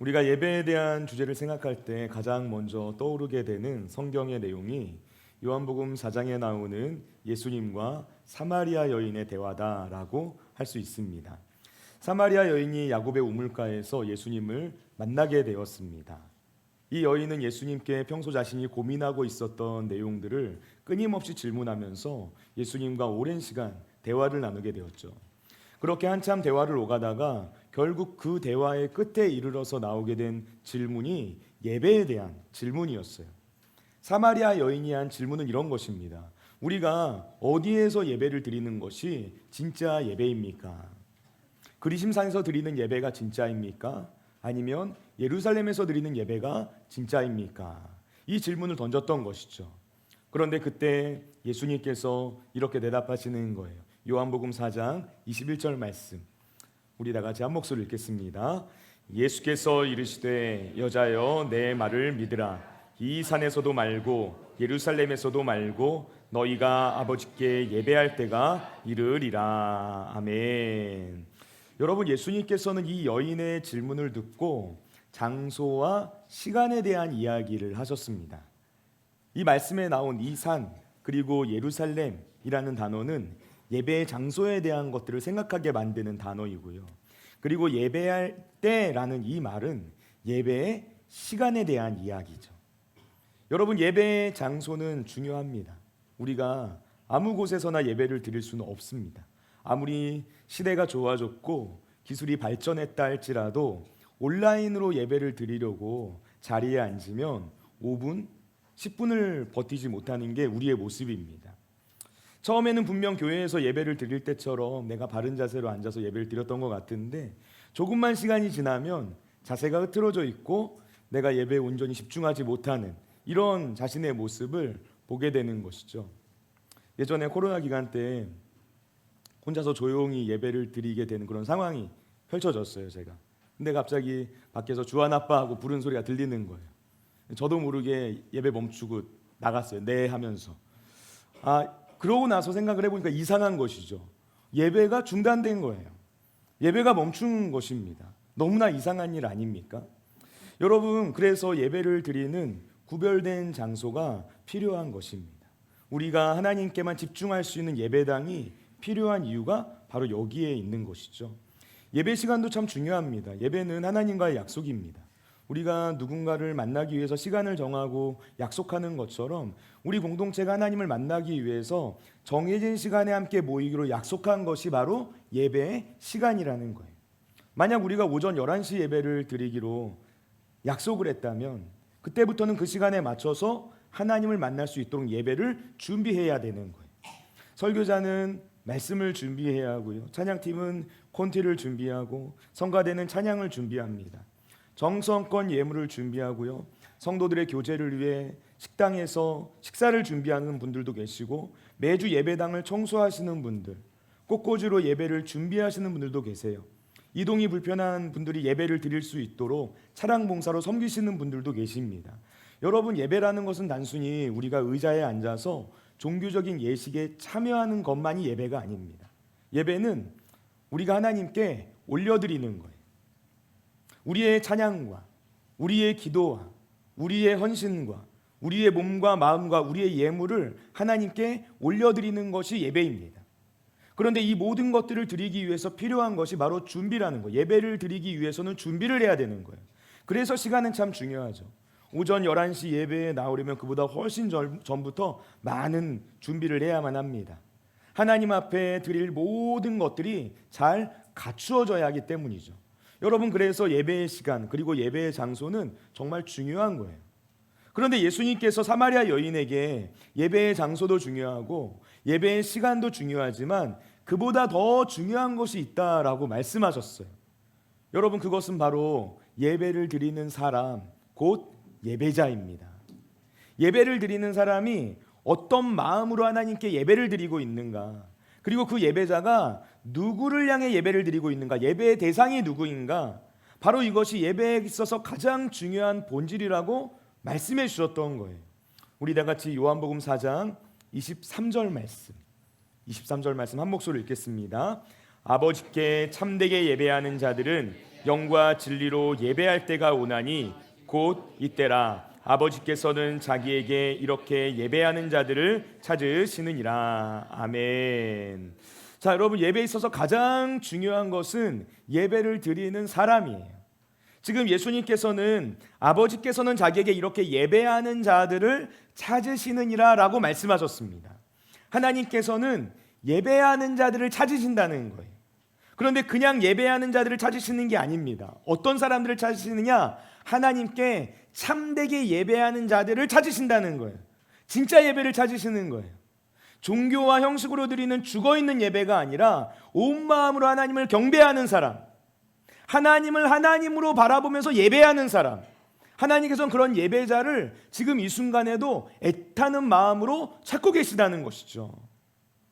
우리가 예배에 대한 주제를 생각할 때 가장 먼저 떠오르게 되는 성경의 내용이 요한복음 4장에 나오는 예수님과 사마리아 여인의 대화다라고 할 수 있습니다. 사마리아 여인이 야곱의 우물가에서 예수님을 만나게 되었습니다. 이 여인은 예수님께 평소 자신이 고민하고 있었던 내용들을 끊임없이 질문하면서 예수님과 오랜 시간 대화를 나누게 되었죠. 그렇게 한참 대화를 오가다가 결국 그 대화의 끝에 이르러서 나오게 된 질문이 예배에 대한 질문이었어요. 사마리아 여인이 한 질문은 이런 것입니다. 우리가 어디에서 예배를 드리는 것이 진짜 예배입니까? 그리심산에서 드리는 예배가 진짜입니까? 아니면 예루살렘에서 드리는 예배가 진짜입니까? 이 질문을 던졌던 것이죠. 그런데 그때 예수님께서 이렇게 대답하시는 거예요. 요한복음 4장 21절 말씀, 우리 다 같이 한 목소리 읽겠습니다. 예수께서 이르시되 여자여 내 말을 믿으라. 이 산에서도 말고 예루살렘에서도 말고 너희가 아버지께 예배할 때가 이르리라. 아멘. 여러분, 예수님께서는 이 여인의 질문을 듣고 장소와 시간에 대한 이야기를 하셨습니다. 이 말씀에 나온 이 산 그리고 예루살렘이라는 단어는 예배의 장소에 대한 것들을 생각하게 만드는 단어이고요. 그리고 예배할 때라는 이 말은 예배의 시간에 대한 이야기죠. 여러분, 예배의 장소는 중요합니다. 우리가 아무 곳에서나 예배를 드릴 수는 없습니다. 아무리 시대가 좋아졌고 기술이 발전했다 할지라도 온라인으로 예배를 드리려고 자리에 앉으면 5분, 10분을 버티지 못하는 게 우리의 모습입니다. 처음에는 분명 교회에서 예배를 드릴 때처럼 내가 바른 자세로 앉아서 예배를 드렸던 것 같은데 조금만 시간이 지나면 자세가 흐트러져 있고 내가 예배에 온전히 집중하지 못하는 이런 자신의 모습을 보게 되는 것이죠. 예전에 코로나 기간 때 혼자서 조용히 예배를 드리게 되는 그런 상황이 펼쳐졌어요, 제가. 근데 갑자기 밖에서 주한 아빠 하고 부른 소리가 들리는 거예요. 저도 모르게 예배 멈추고 나갔어요. 네 하면서. 그러고 나서 생각을 해보니까 이상한 것이죠. 예배가 중단된 거예요. 예배가 멈춘 것입니다. 너무나 이상한 일 아닙니까? 여러분, 그래서 예배를 드리는 구별된 장소가 필요한 것입니다. 우리가 하나님께만 집중할 수 있는 예배당이 필요한 이유가 바로 여기에 있는 것이죠. 예배 시간도 참 중요합니다. 예배는 하나님과의 약속입니다. 우리가 누군가를 만나기 위해서 시간을 정하고 약속하는 것처럼 우리 공동체가 하나님을 만나기 위해서 정해진 시간에 함께 모이기로 약속한 것이 바로 예배의 시간이라는 거예요. 만약 우리가 오전 11시 예배를 드리기로 약속을 했다면 그때부터는 그 시간에 맞춰서 하나님을 만날 수 있도록 예배를 준비해야 되는 거예요. 설교자는 말씀을 준비해야 하고요. 찬양팀은 콘티를 준비하고 성가대는 찬양을 준비합니다. 정성껏 예물을 준비하고요. 성도들의 교제를 위해 식당에서 식사를 준비하는 분들도 계시고 매주 예배당을 청소하시는 분들, 꽃꽂이로 예배를 준비하시는 분들도 계세요. 이동이 불편한 분들이 예배를 드릴 수 있도록 차량 봉사로 섬기시는 분들도 계십니다. 여러분, 예배라는 것은 단순히 우리가 의자에 앉아서 종교적인 예식에 참여하는 것만이 예배가 아닙니다. 예배는 우리가 하나님께 올려드리는 거예요. 우리의 찬양과 우리의 기도와 우리의 헌신과 우리의 몸과 마음과 우리의 예물을 하나님께 올려드리는 것이 예배입니다. 그런데 이 모든 것들을 드리기 위해서 필요한 것이 바로 준비라는 거예요. 예배를 드리기 위해서는 준비를 해야 되는 거예요. 그래서 시간은 참 중요하죠. 오전 11시 예배에 나오려면 그보다 훨씬 전부터 많은 준비를 해야만 합니다. 하나님 앞에 드릴 모든 것들이 잘 갖추어져야 하기 때문이죠. 여러분, 그래서 예배의 시간 그리고 예배의 장소는 정말 중요한 거예요. 그런데 예수님께서 사마리아 여인에게 예배의 장소도 중요하고 예배의 시간도 중요하지만 그보다 더 중요한 것이 있다라고 말씀하셨어요. 여러분, 그것은 바로 예배를 드리는 사람, 곧 예배자입니다. 예배를 드리는 사람이 어떤 마음으로 하나님께 예배를 드리고 있는가, 그리고 그 예배자가 누구를 향해 예배를 드리고 있는가, 예배의 대상이 누구인가, 바로 이것이 예배에 있어서 가장 중요한 본질이라고 말씀해 주셨던 거예요. 우리 다 같이 요한복음 4장 23절 말씀 한 목소리로 읽겠습니다. 아버지께 참되게 예배하는 자들은 영과 진리로 예배할 때가 오나니 곧 이때라. 아버지께서는 자기에게 이렇게 예배하는 자들을 찾으시느니라. 아멘. 자, 여러분, 예배에 있어서 가장 중요한 것은 예배를 드리는 사람이에요. 지금 예수님께서는 아버지께서는 자기에게 이렇게 예배하는 자들을 찾으시느니라 라고 말씀하셨습니다. 하나님께서는 예배하는 자들을 찾으신다는 거예요. 그런데 그냥 예배하는 자들을 찾으시는 게 아닙니다. 어떤 사람들을 찾으시느냐? 하나님께 참되게 예배하는 자들을 찾으신다는 거예요. 진짜 예배를 찾으시는 거예요. 종교와 형식으로 드리는 죽어있는 예배가 아니라 온 마음으로 하나님을 경배하는 사람, 하나님을 하나님으로 바라보면서 예배하는 사람, 하나님께서는 그런 예배자를 지금 이 순간에도 애타는 마음으로 찾고 계시다는 것이죠.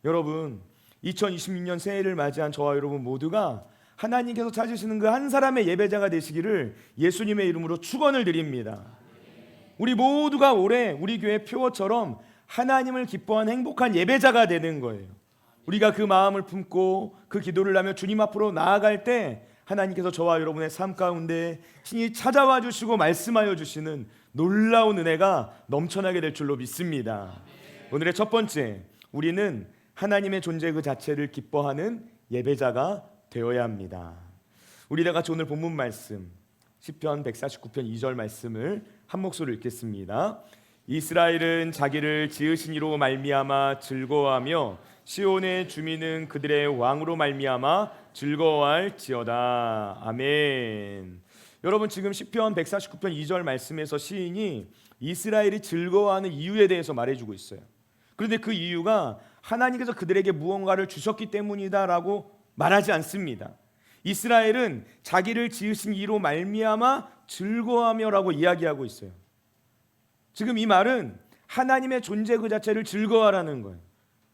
여러분, 2026년 새해를 맞이한 저와 여러분 모두가 하나님께서 찾으시는 그 한 사람의 예배자가 되시기를 예수님의 이름으로 축원을 드립니다. 우리 모두가 올해 우리 교회 표어처럼 하나님을 기뻐하는 행복한 예배자가 되는 거예요. 우리가 그 마음을 품고 그 기도를 하며 주님 앞으로 나아갈 때 하나님께서 저와 여러분의 삶 가운데 신이 찾아와 주시고 말씀하여 주시는 놀라운 은혜가 넘쳐나게 될 줄로 믿습니다. 오늘의 첫 번째, 우리는 하나님의 존재 그 자체를 기뻐하는 예배자가 되어야 합니다. 우리 다 같이 오늘 본문 말씀 시편 149편 2절 말씀을 한 목소리로 읽겠습니다. 이스라엘은 자기를 지으신 이로 말미암아 즐거워하며 시온의 주민은 그들의 왕으로 말미암아 즐거워할지어다. 아멘. 여러분, 지금 시편 149편 2절 말씀에서 시인이 이스라엘이 즐거워하는 이유에 대해서 말해주고 있어요. 그런데 그 이유가 하나님께서 그들에게 무언가를 주셨기 때문이다라고 말하지 않습니다. 이스라엘은 자기를 지으신 이로 말미암아 즐거워하며라고 이야기하고 있어요. 지금 이 말은 하나님의 존재 그 자체를 즐거워하라는 거예요.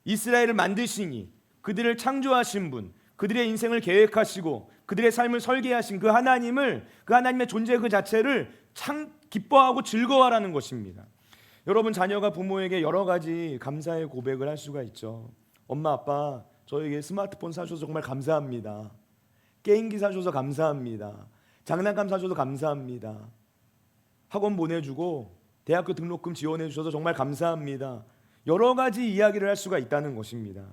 이스라엘을 만드시니, 그들을 창조하신 분, 그들의 인생을 계획하시고 그들의 삶을 설계하신 그 하나님을, 그 하나님의 존재 그 자체를 기뻐하고 즐거워하라는 것입니다. 여러분, 자녀가 부모에게 여러 가지 감사의 고백을 할 수가 있죠. 엄마, 아빠, 저에게 스마트폰 사줘서 정말 감사합니다. 게임기 사줘서 감사합니다. 장난감 사줘서 감사합니다. 학원 보내주고 대학교 등록금 지원해 주셔서 정말 감사합니다. 여러 가지 이야기를 할 수가 있다는 것입니다.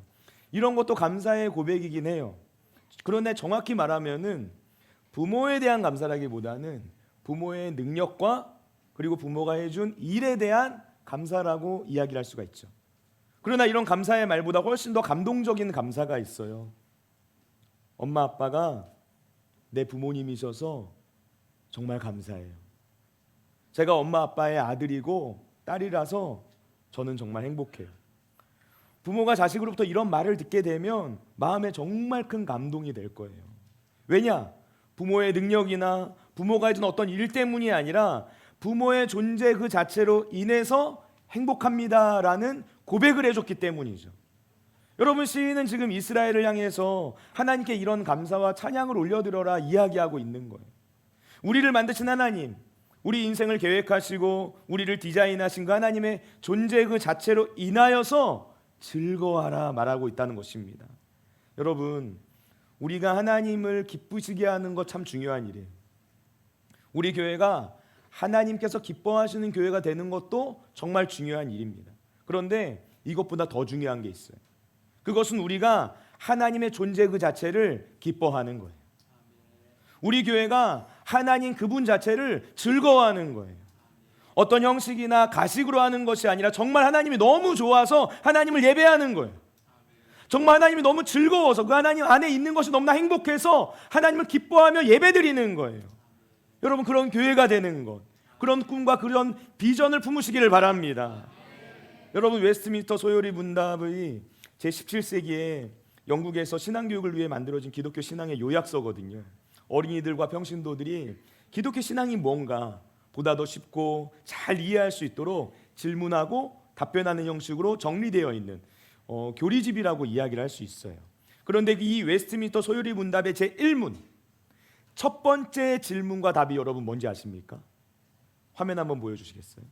이런 것도 감사의 고백이긴 해요. 그런데 정확히 말하면은 부모에 대한 감사라기보다는 부모의 능력과 그리고 부모가 해준 일에 대한 감사라고 이야기를 할 수가 있죠. 그러나 이런 감사의 말보다 훨씬 더 감동적인 감사가 있어요. 엄마 아빠가 내 부모님이셔서 정말 감사해요. 제가 엄마 아빠의 아들이고 딸이라서 저는 정말 행복해요. 부모가 자식으로부터 이런 말을 듣게 되면 마음에 정말 큰 감동이 될 거예요. 왜냐? 부모의 능력이나 부모가 해준 어떤 일 때문이 아니라 부모의 존재 그 자체로 인해서 행복합니다라는 고백을 해줬기 때문이죠. 여러분, 시인은 지금 이스라엘을 향해서 하나님께 이런 감사와 찬양을 올려드려라 이야기하고 있는 거예요. 우리를 만드신 하나님, 우리 인생을 계획하시고 우리를 디자인하신 그 하나님의 존재 그 자체로 인하여서 즐거워하라 말하고 있다는 것입니다. 여러분, 우리가 하나님을 기쁘시게 하는 것 참 중요한 일이에요. 우리 교회가 하나님께서 기뻐하시는 교회가 되는 것도 정말 중요한 일입니다. 그런데 이것보다 더 중요한 게 있어요. 그것은 우리가 하나님의 존재 그 자체를 기뻐하는 거예요. 우리 교회가 하나님 그분 자체를 즐거워하는 거예요. 어떤 형식이나 가식으로 하는 것이 아니라 정말 하나님이 너무 좋아서 하나님을 예배하는 거예요. 정말 하나님이 너무 즐거워서 그 하나님 안에 있는 것이 너무나 행복해서 하나님을 기뻐하며 예배드리는 거예요. 여러분, 그런 교회가 되는 것, 그런 꿈과 그런 비전을 품으시기를 바랍니다. 여러분, 웨스트민스터 소요리 문답의 제17세기에 영국에서 신앙교육을 위해 만들어진 기독교 신앙의 요약서거든요. 어린이들과 평신도들이 기독교 신앙이 뭔가 보다 더 쉽고 잘 이해할 수 있도록 질문하고 답변하는 형식으로 정리되어 있는 교리집이라고 이야기를 할 수 있어요. 그런데 이 웨스트민스터 소요리 문답의 제1문 첫 번째 질문과 답이 여러분 뭔지 아십니까? 화면 한번 보여주시겠어요?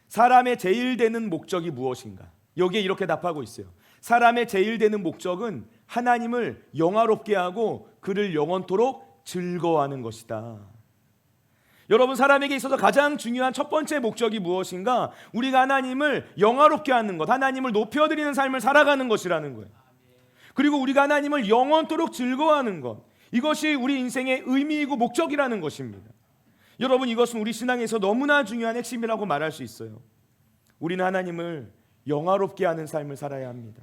사람의 제일 되는 목적이 무엇인가? 여기에 이렇게 답하고 있어요. 사람의 제일 되는 목적은 하나님을 영화롭게 하고 그를 영원토록 즐거워하는 것이다. 여러분, 사람에게 있어서 가장 중요한 첫 번째 목적이 무엇인가? 우리가 하나님을 영화롭게 하는 것, 하나님을 높여드리는 삶을 살아가는 것이라는 거예요. 그리고 우리가 하나님을 영원토록 즐거워하는 것, 이것이 우리 인생의 의미이고 목적이라는 것입니다. 여러분, 이것은 우리 신앙에서 너무나 중요한 핵심이라고 말할 수 있어요. 우리는 하나님을 영화롭게 하는 삶을 살아야 합니다.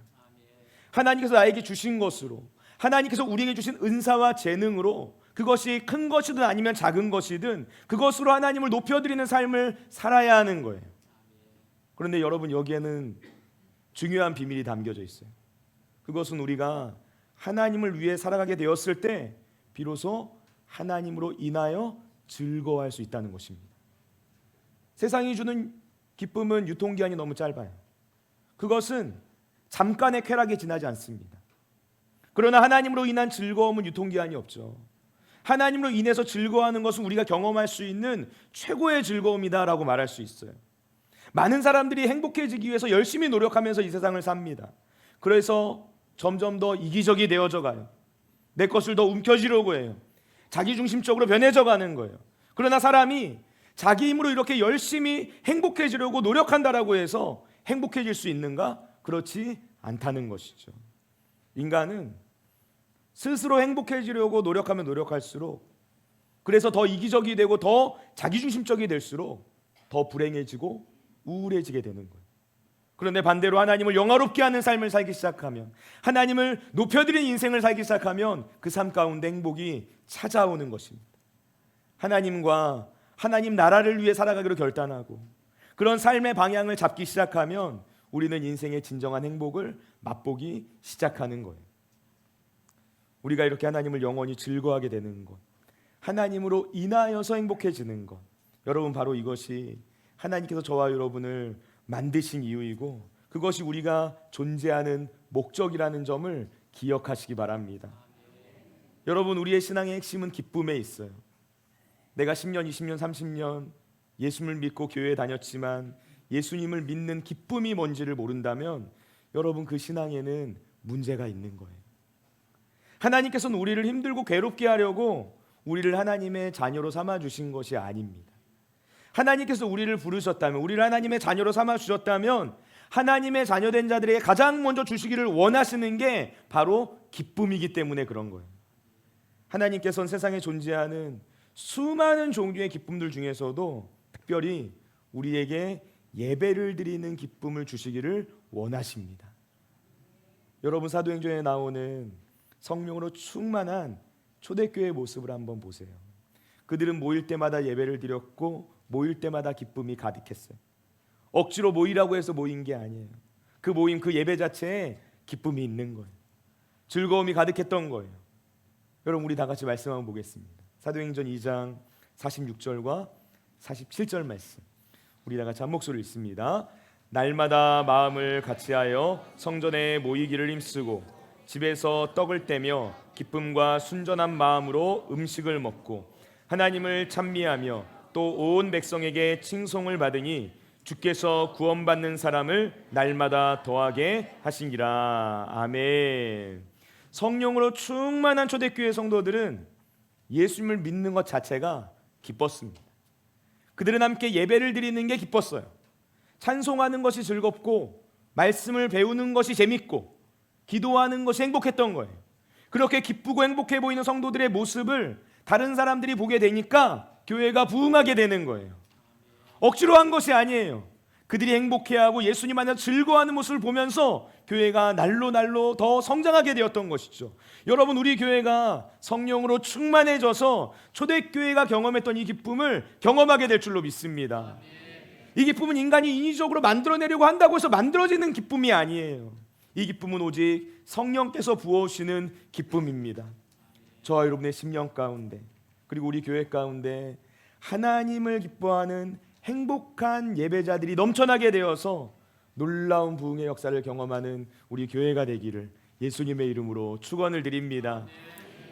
하나님께서 나에게 주신 것으로, 하나님께서 우리에게 주신 은사와 재능으로, 그것이 큰 것이든 아니면 작은 것이든 그것으로 하나님을 높여드리는 삶을 살아야 하는 거예요. 그런데 여러분, 여기에는 중요한 비밀이 담겨져 있어요. 그것은 우리가 하나님을 위해 살아가게 되었을 때 비로소 하나님으로 인하여 즐거워할 수 있다는 것입니다. 세상이 주는 기쁨은 유통기한이 너무 짧아요. 그것은 잠깐의 쾌락에 지나지 않습니다. 그러나 하나님으로 인한 즐거움은 유통기한이 없죠. 하나님으로 인해서 즐거워하는 것은 우리가 경험할 수 있는 최고의 즐거움이다라고 말할 수 있어요. 많은 사람들이 행복해지기 위해서 열심히 노력하면서 이 세상을 삽니다. 그래서 점점 더 이기적이 되어져 가요. 내 것을 더 움켜쥐려고 해요. 자기중심적으로 변해져 가는 거예요. 그러나 사람이 자기 힘으로 이렇게 열심히 행복해지려고 노력한다라고 해서 행복해질 수 있는가? 그렇지 않다는 것이죠. 인간은 스스로 행복해지려고 노력하면 노력할수록, 그래서 더 이기적이 되고 더 자기중심적이 될수록 더 불행해지고 우울해지게 되는 거예요. 그런데 반대로 하나님을 영화롭게 하는 삶을 살기 시작하면, 하나님을 높여드리는 인생을 살기 시작하면 그 삶 가운데 행복이 찾아오는 것입니다. 하나님과 하나님 나라를 위해 살아가기로 결단하고 그런 삶의 방향을 잡기 시작하면 우리는 인생의 진정한 행복을 맛보기 시작하는 거예요. 우리가 이렇게 하나님을 영원히 즐거워하게 되는 것, 하나님으로 인하여서 행복해지는 것, 여러분, 바로 이것이 하나님께서 저와 여러분을 만드신 이유이고 그것이 우리가 존재하는 목적이라는 점을 기억하시기 바랍니다. 여러분, 우리의 신앙의 핵심은 기쁨에 있어요. 내가 10년, 20년, 30년 예수님을 믿고 교회에 다녔지만 예수님을 믿는 기쁨이 뭔지를 모른다면 여러분, 그 신앙에는 문제가 있는 거예요. 하나님께서는 우리를 힘들고 괴롭게 하려고 우리를 하나님의 자녀로 삼아주신 것이 아닙니다. 하나님께서 우리를 부르셨다면, 우리를 하나님의 자녀로 삼아주셨다면 하나님의 자녀된 자들에게 가장 먼저 주시기를 원하시는 게 바로 기쁨이기 때문에 그런 거예요. 하나님께서는 세상에 존재하는 수많은 종류의 기쁨들 중에서도 특별히 우리에게 예배를 드리는 기쁨을 주시기를 원하십니다. 여러분, 사도행전에 나오는 성령으로 충만한 초대교회의 모습을 한번 보세요. 그들은 모일 때마다 예배를 드렸고 모일 때마다 기쁨이 가득했어요. 억지로 모이라고 해서 모인 게 아니에요. 그 모임, 그 예배 자체에 기쁨이 있는 거예요. 즐거움이 가득했던 거예요. 여러분, 우리 다 같이 말씀 한번 보겠습니다. 사도행전 2장 46절과 47절 말씀, 우리 다 같이 한 목소리를 읽습니다. 날마다 마음을 같이하여 성전에 모이기를 힘쓰고 집에서 떡을 떼며 기쁨과 순전한 마음으로 음식을 먹고 하나님을 찬미하며 또 온 백성에게 칭송을 받으니 주께서 구원받는 사람을 날마다 더하게 하시니라. 아멘. 성령으로 충만한 초대교회 성도들은 예수님을 믿는 것 자체가 기뻤습니다. 그들은 함께 예배를 드리는 게 기뻤어요. 찬송하는 것이 즐겁고 말씀을 배우는 것이 재밌고 기도하는 것이 행복했던 거예요. 그렇게 기쁘고 행복해 보이는 성도들의 모습을 다른 사람들이 보게 되니까 교회가 부흥하게 되는 거예요. 억지로 한 것이 아니에요. 그들이 행복해하고 예수님 안에서 즐거워하는 모습을 보면서 교회가 날로 더 성장하게 되었던 것이죠. 여러분, 우리 교회가 성령으로 충만해져서 초대교회가 경험했던 이 기쁨을 경험하게 될 줄로 믿습니다. 이 기쁨은 인간이 인위적으로 만들어내려고 한다고 해서 만들어지는 기쁨이 아니에요. 이 기쁨은 오직 성령께서 부어오시는 기쁨입니다. 저와 여러분의 심령 가운데, 그리고 우리 교회 가운데 하나님을 기뻐하는 행복한 예배자들이 넘쳐나게 되어서 놀라운 부흥의 역사를 경험하는 우리 교회가 되기를 예수님의 이름으로 축원을 드립니다.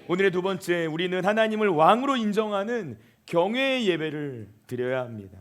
오늘의 두 번째, 우리는 하나님을 왕으로 인정하는 경외의 예배를 드려야 합니다.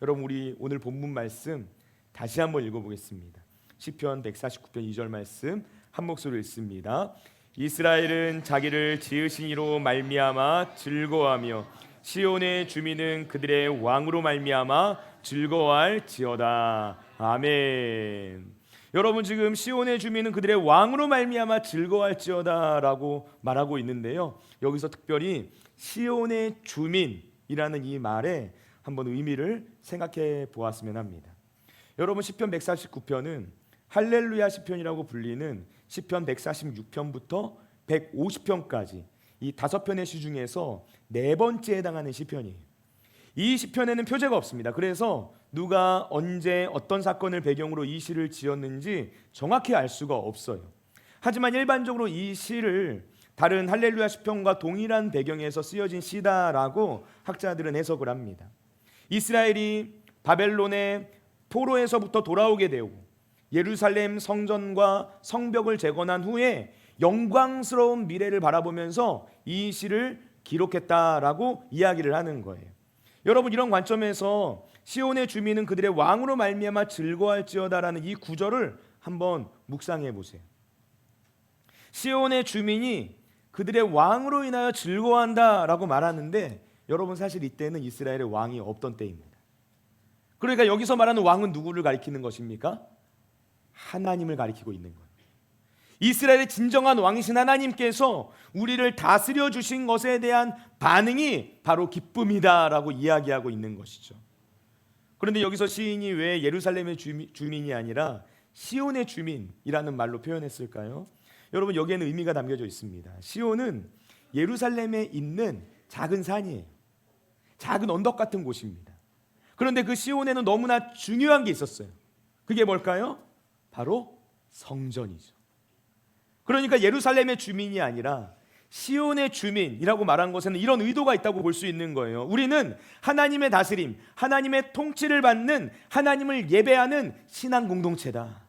여러분, 우리 오늘 본문 말씀 다시 한번 읽어보겠습니다. 시편 149편 2절 말씀 한 목소리로 읽습니다. 이스라엘은 자기를 지으신 이로 말미암아 즐거워하며 시온의 주민은 그들의 왕으로 말미암아 즐거워할지어다. 아멘. 여러분, 지금 시온의 주민은 그들의 왕으로 말미암아 즐거워할지어다라고 말하고 있는데요, 여기서 특별히 시온의 주민이라는 이 말에 한번 의미를 생각해 보았으면 합니다. 여러분, 시편 149편은 할렐루야 시편이라고 불리는 시편 146편부터 150편까지 이 5편의 시 중에서 4번째에 해당하는 시편이에요. 이 시편에는 표제가 없습니다. 그래서 누가 언제 어떤 사건을 배경으로 이 시를 지었는지 정확히 알 수가 없어요. 하지만 일반적으로 이 시를 다른 할렐루야 시편과 동일한 배경에서 쓰여진 시다라고 학자들은 해석을 합니다. 이스라엘이 바벨론의 포로에서부터 돌아오게 되고 예루살렘 성전과 성벽을 재건한 후에 영광스러운 미래를 바라보면서 이 시를 기록했다라고 이야기를 하는 거예요. 여러분, 이런 관점에서 시온의 주민은 그들의 왕으로 말미암아 즐거워할지어다라는 이 구절을 한번 묵상해 보세요. 시온의 주민이 그들의 왕으로 인하여 즐거워한다라고 말하는데, 여러분, 사실 이때는 이스라엘의 왕이 없던 때입니다. 그러니까 여기서 말하는 왕은 누구를 가리키는 것입니까? 하나님을 가리키고 있는 거예요. 이스라엘의 진정한 왕이신 하나님께서 우리를 다스려 주신 것에 대한 반응이 바로 기쁨이다라고 이야기하고 있는 것이죠. 그런데 여기서 시인이 왜 예루살렘의 주민이 아니라 시온의 주민이라는 말로 표현했을까요? 여러분, 여기에는 의미가 담겨져 있습니다. 시온은 예루살렘에 있는 작은 산이에요. 작은 언덕 같은 곳입니다. 그런데 그 시온에는 너무나 중요한 게 있었어요. 그게 뭘까요? 바로 성전이죠. 그러니까 예루살렘의 주민이 아니라 시온의 주민이라고 말한 것에는 이런 의도가 있다고 볼 수 있는 거예요. 우리는 하나님의 다스림, 하나님의 통치를 받는, 하나님을 예배하는 신앙 공동체다,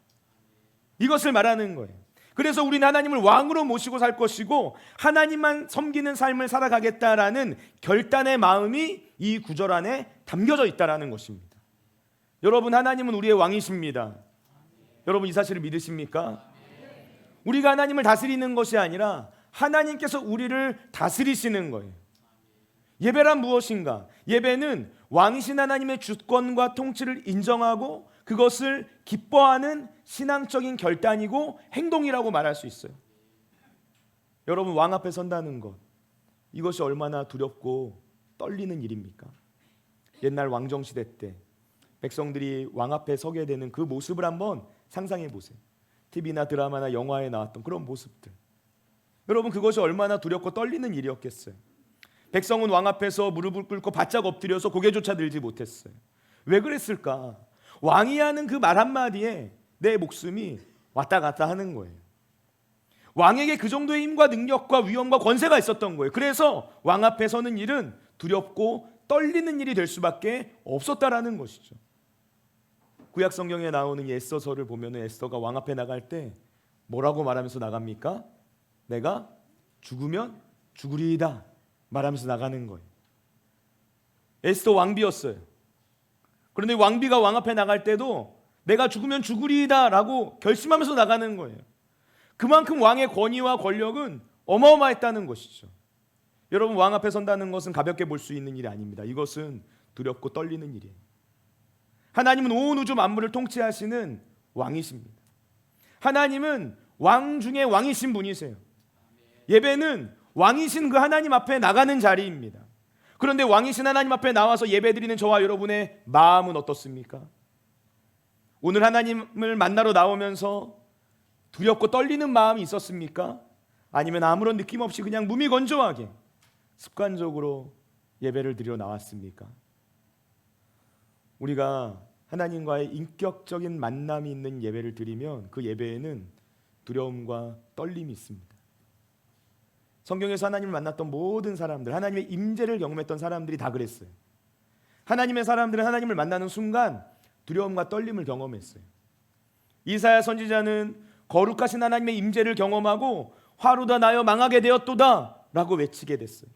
이것을 말하는 거예요. 그래서 우리는 하나님을 왕으로 모시고 살 것이고 하나님만 섬기는 삶을 살아가겠다라는 결단의 마음이 이 구절 안에 담겨져 있다라는 것입니다. 여러분, 하나님은 우리의 왕이십니다. 여러분, 이 사실을 믿으십니까? 우리가 하나님을 다스리는 것이 아니라 하나님께서 우리를 다스리시는 거예요. 예배란 무엇인가? 예배는 왕이신 하나님의 주권과 통치를 인정하고 그것을 기뻐하는 신앙적인 결단이고 행동이라고 말할 수 있어요. 여러분, 왕 앞에 선다는 것, 이것이 얼마나 두렵고 떨리는 일입니까? 옛날 왕정시대 때 백성들이 왕 앞에 서게 되는 그 모습을 한번 상상해 보세요. TV나 드라마나 영화에 나왔던 그런 모습들, 여러분, 그것이 얼마나 두렵고 떨리는 일이었겠어요. 백성은 왕 앞에서 무릎을 꿇고 바짝 엎드려서 고개조차 들지 못했어요. 왜 그랬을까? 왕이 하는 그 말 한마디에 내 목숨이 왔다 갔다 하는 거예요. 왕에게 그 정도의 힘과 능력과 위엄과 권세가 있었던 거예요. 그래서 왕 앞에 서는 일은 두렵고 떨리는 일이 될 수밖에 없었다라는 것이죠. 구약 성경에 나오는 에스더서를 보면 에스더가 왕 앞에 나갈 때 뭐라고 말하면서 나갑니까? 내가 죽으면 죽으리이다 말하면서 나가는 거예요. 에스더 왕비였어요. 그런데 왕비가 왕 앞에 나갈 때도 내가 죽으면 죽으리이다 라고 결심하면서 나가는 거예요. 그만큼 왕의 권위와 권력은 어마어마했다는 것이죠. 여러분, 왕 앞에 선다는 것은 가볍게 볼 수 있는 일이 아닙니다. 이것은 두렵고 떨리는 일이에요. 하나님은 온 우주 만물을 통치하시는 왕이십니다. 하나님은 왕 중에 왕이신 분이세요. 예배는 왕이신 그 하나님 앞에 나가는 자리입니다. 그런데 왕이신 하나님 앞에 나와서 예배드리는 저와 여러분의 마음은 어떻습니까? 오늘 하나님을 만나러 나오면서 두렵고 떨리는 마음이 있었습니까? 아니면 아무런 느낌 없이 그냥 무미건조하게 습관적으로 예배를 드려 나왔습니까? 우리가 하나님과의 인격적인 만남이 있는 예배를 드리면 그 예배에는 두려움과 떨림이 있습니다. 성경에서 하나님을 만났던 모든 사람들, 하나님의 임재를 경험했던 사람들이 다 그랬어요. 하나님의 사람들은 하나님을 만나는 순간 두려움과 떨림을 경험했어요. 이사야 선지자는 거룩하신 하나님의 임재를 경험하고 화루다 나여 망하게 되었도다 라고 외치게 됐어요.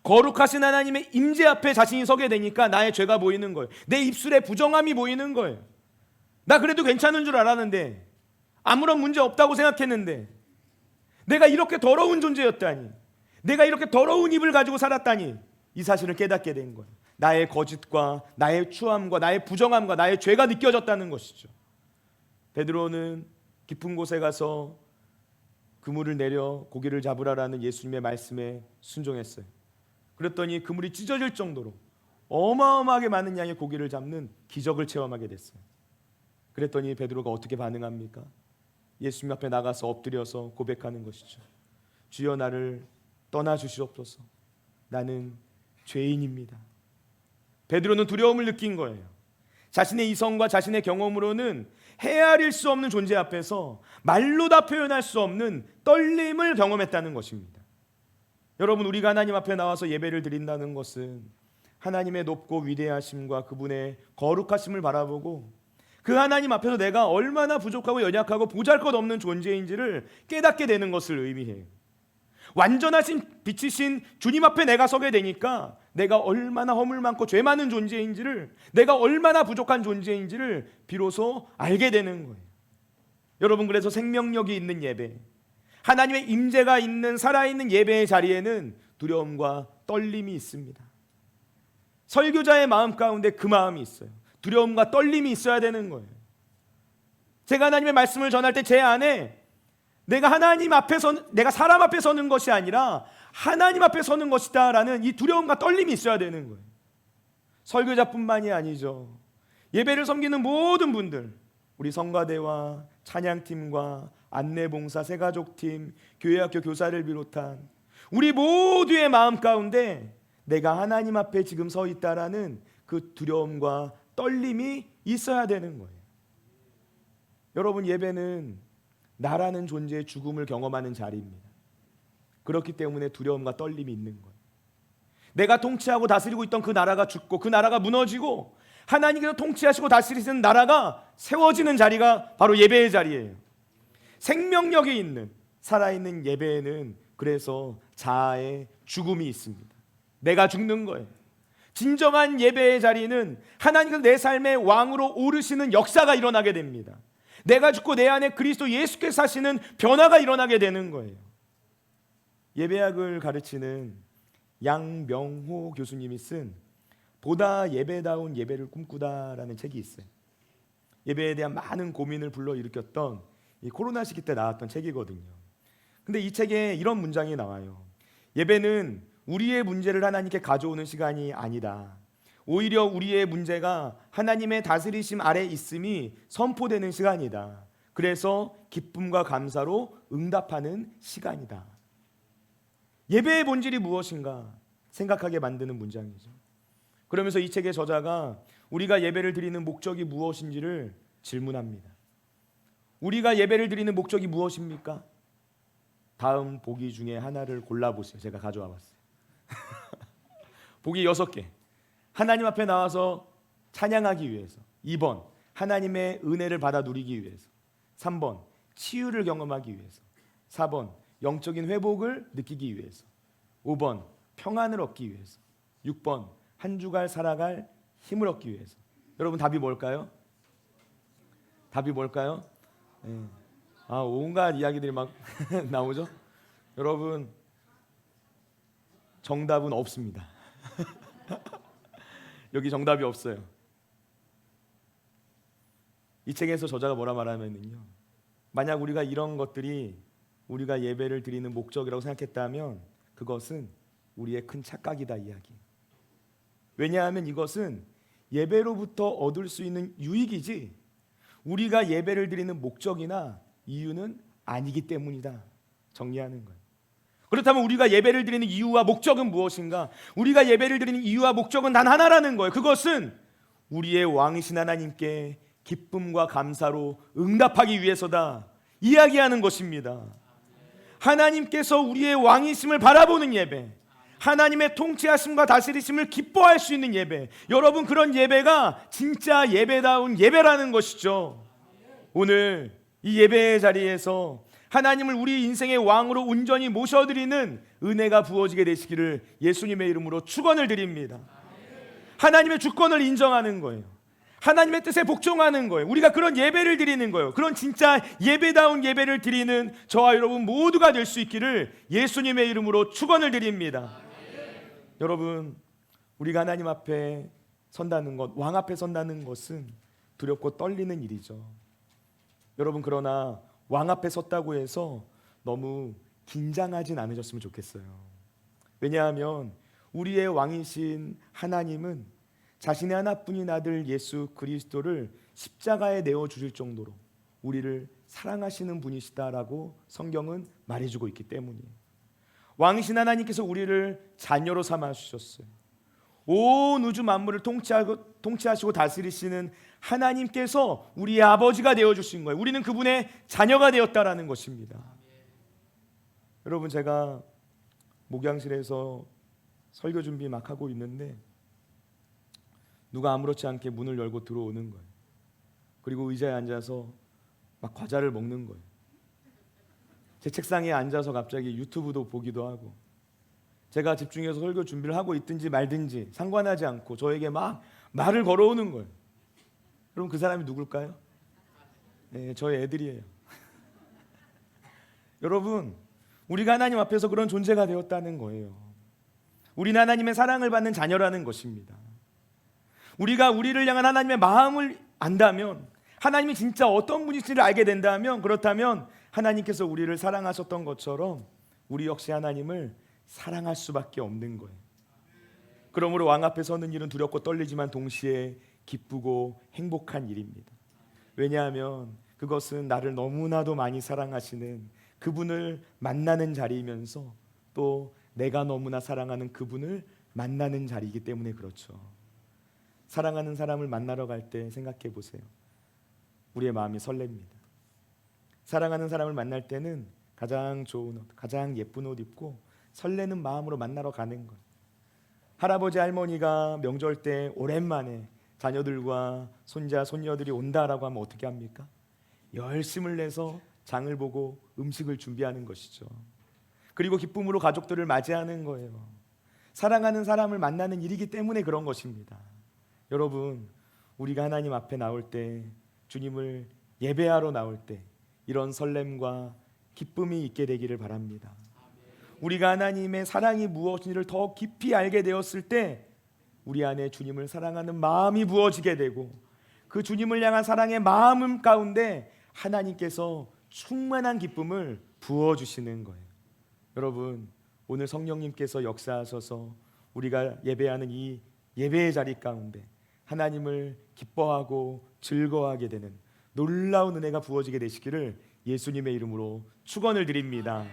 거룩하신 하나님의 임재 앞에 자신이 서게 되니까 나의 죄가 보이는 거예요. 내 입술에 부정함이 보이는 거예요. 나 그래도 괜찮은 줄 알았는데, 아무런 문제 없다고 생각했는데, 내가 이렇게 더러운 존재였다니, 내가 이렇게 더러운 입을 가지고 살았다니, 이 사실을 깨닫게 된 거예요. 나의 거짓과 나의 추함과 나의 부정함과 나의 죄가 느껴졌다는 것이죠. 베드로는 깊은 곳에 가서 그물을 내려 고기를 잡으라라는 예수님의 말씀에 순종했어요. 그랬더니 그물이 찢어질 정도로 어마어마하게 많은 양의 고기를 잡는 기적을 체험하게 됐어요. 그랬더니 베드로가 어떻게 반응합니까? 예수님 앞에 나가서 엎드려서 고백하는 것이죠. 주여, 나를 떠나 주시옵소서. 나는 죄인입니다. 베드로는 두려움을 느낀 거예요. 자신의 이성과 자신의 경험으로는 헤아릴 수 없는 존재 앞에서 말로 다 표현할 수 없는 떨림을 경험했다는 것입니다. 여러분, 우리가 하나님 앞에 나와서 예배를 드린다는 것은 하나님의 높고 위대하심과 그분의 거룩하심을 바라보고 그 하나님 앞에서 내가 얼마나 부족하고 연약하고 보잘것없는 존재인지를 깨닫게 되는 것을 의미해요. 완전하신 빛이신 주님 앞에 내가 서게 되니까 내가 얼마나 허물 많고 죄 많은 존재인지를, 내가 얼마나 부족한 존재인지를 비로소 알게 되는 거예요. 여러분, 그래서 생명력이 있는 예배, 하나님의 임재가 있는 살아있는 예배의 자리에는 두려움과 떨림이 있습니다. 설교자의 마음 가운데 그 마음이 있어요. 두려움과 떨림이 있어야 되는 거예요. 제가 하나님의 말씀을 전할 때 제 안에 내가 하나님 앞에 내가 사람 앞에 서는 것이 아니라 하나님 앞에 서는 것이다 라는 이 두려움과 떨림이 있어야 되는 거예요. 설교자뿐만이 아니죠. 예배를 섬기는 모든 분들, 우리 성가대와 찬양팀과 안내봉사, 새가족팀, 교회학교 교사를 비롯한 우리 모두의 마음 가운데 내가 하나님 앞에 지금 서 있다라는 그 두려움과 떨림이 있어야 되는 거예요. 여러분, 예배는 나라는 존재의 죽음을 경험하는 자리입니다. 그렇기 때문에 두려움과 떨림이 있는 거예요. 내가 통치하고 다스리고 있던 그 나라가 죽고 그 나라가 무너지고 하나님께서 통치하시고 다스리시는 나라가 세워지는 자리가 바로 예배의 자리예요. 생명력이 있는 살아있는 예배에는 그래서 자아의 죽음이 있습니다. 내가 죽는 거예요. 진정한 예배의 자리는 하나님께서 내 삶의 왕으로 오르시는 역사가 일어나게 됩니다. 내가 죽고 내 안에 그리스도 예수께서 사시는 변화가 일어나게 되는 거예요. 예배학을 가르치는 양명호 교수님이 쓴 보다 예배다운 예배를 꿈꾸다라는 책이 있어요. 예배에 대한 많은 고민을 불러일으켰던 이 코로나 시기 때 나왔던 책이거든요. 근데 이 책에 이런 문장이 나와요. 예배는 우리의 문제를 하나님께 가져오는 시간이 아니다. 오히려 우리의 문제가 하나님의 다스리심 아래 있음이 선포되는 시간이다. 그래서 기쁨과 감사로 응답하는 시간이다. 예배의 본질이 무엇인가 생각하게 만드는 문장이죠. 그러면서 이 책의 저자가 우리가 예배를 드리는 목적이 무엇인지를 질문합니다. 우리가 예배를 드리는 목적이 무엇입니까? 다음 보기 중에 하나를 골라보세요. 제가 가져와 봤어요. 보기 6개. 하나님 앞에 나와서 찬양하기 위해서. 2번, 하나님의 은혜를 받아 누리기 위해서. 3번, 치유를 경험하기 위해서. 4번, 영적인 회복을 느끼기 위해서. 5번, 평안을 얻기 위해서. 6번, 한 주간 살아갈 힘을 얻기 위해서. 여러분, 답이 뭘까요? 답이 뭘까요? 온갖 이야기들이 막 나오죠? 여러분, 정답은 없습니다. 여기 정답이 없어요. 이 책에서 저자가 뭐라 말하면요, 만약 우리가 이런 것들이 우리가 예배를 드리는 목적이라고 생각했다면 그것은 우리의 큰 착각이다 이야기. 왜냐하면 이것은 예배로부터 얻을 수 있는 유익이지 우리가 예배를 드리는 목적이나 이유는 아니기 때문이다. 정리하는 거예요. 그렇다면 우리가 예배를 드리는 이유와 목적은 무엇인가? 우리가 예배를 드리는 이유와 목적은 단 하나라는 거예요. 그것은 우리의 왕이신 하나님께 기쁨과 감사로 응답하기 위해서다 이야기하는 것입니다. 하나님께서 우리의 왕이심을 바라보는 예배, 하나님의 통치하심과 다스리심을 기뻐할 수 있는 예배, 여러분, 그런 예배가 진짜 예배다운 예배라는 것이죠. 오늘 이 예배의 자리에서 하나님을 우리 인생의 왕으로 온전히 모셔드리는 은혜가 부어지게 되시기를 예수님의 이름으로 축원을 드립니다. 하나님의 주권을 인정하는 거예요. 하나님의 뜻에 복종하는 거예요. 우리가 그런 예배를 드리는 거예요. 그런 진짜 예배다운 예배를 드리는 저와 여러분 모두가 될 수 있기를 예수님의 이름으로 축원을 드립니다. 여러분, 우리가 하나님 앞에 선다는 것, 왕 앞에 선다는 것은 두렵고 떨리는 일이죠. 여러분, 그러나 왕 앞에 섰다고 해서 너무 긴장하진 않으셨으면 좋겠어요. 왜냐하면 우리의 왕이신 하나님은 자신의 하나뿐인 아들 예수 그리스도를 십자가에 내어주실 정도로 우리를 사랑하시는 분이시다라고 성경은 말해주고 있기 때문이에요. 왕이신 하나님께서 우리를 자녀로 삼아 주셨어요. 온 우주 만물을 통치하시고 다스리시는 하나님께서 우리의 아버지가 되어주신 거예요. 우리는 그분의 자녀가 되었다라는 것입니다. 여러분, 제가 목양실에서 설교 준비 막 하고 있는데 누가 아무렇지 않게 문을 열고 들어오는 거예요. 그리고 의자에 앉아서 막 과자를 먹는 거예요. 제 책상에 앉아서 갑자기 유튜브도 보기도 하고, 제가 집중해서 설교 준비를 하고 있든지 말든지 상관하지 않고 저에게 막 말을 걸어오는 거예요. 그럼 그 사람이 누굴까요? 네, 저희 애들이에요. 여러분, 우리가 하나님 앞에서 그런 존재가 되었다는 거예요. 우리는 하나님의 사랑을 받는 자녀라는 것입니다. 우리가 우리를 향한 하나님의 마음을 안다면, 하나님이 진짜 어떤 분이신지를 알게 된다면, 그렇다면 하나님께서 우리를 사랑하셨던 것처럼 우리 역시 하나님을 사랑할 수밖에 없는 거예요. 그러므로 왕 앞에 서는 일은 두렵고 떨리지만 동시에 기쁘고 행복한 일입니다. 왜냐하면 그것은 나를 너무나도 많이 사랑하시는 그분을 만나는 자리이면서 또 내가 너무나 사랑하는 그분을 만나는 자리이기 때문에 그렇죠. 사랑하는 사람을 만나러 갈 때 생각해 보세요. 우리의 마음이 설렙니다. 사랑하는 사람을 만날 때는 가장 좋은 옷, 가장 예쁜 옷 입고 설레는 마음으로 만나러 가는 거예요. 할아버지 할머니가 명절 때 오랜만에 자녀들과 손자 손녀들이 온다라고 하면 어떻게 합니까? 열심을 내서 장을 보고 음식을 준비하는 것이죠. 그리고 기쁨으로 가족들을 맞이하는 거예요. 사랑하는 사람을 만나는 일이기 때문에 그런 것입니다. 여러분, 우리가 하나님 앞에 나올 때, 주님을 예배하러 나올 때 이런 설렘과 기쁨이 있게 되기를 바랍니다. 우리가 하나님의 사랑이 무엇인지를 더 깊이 알게 되었을 때 우리 안에 주님을 사랑하는 마음이 부어지게 되고, 그 주님을 향한 사랑의 마음 가운데 하나님께서 충만한 기쁨을 부어주시는 거예요. 여러분, 오늘 성령님께서 역사하셔서 우리가 예배하는 이 예배의 자리 가운데 하나님을 기뻐하고 즐거워하게 되는 놀라운 은혜가 부어지게 되시기를 예수님의 이름으로 축원을 드립니다.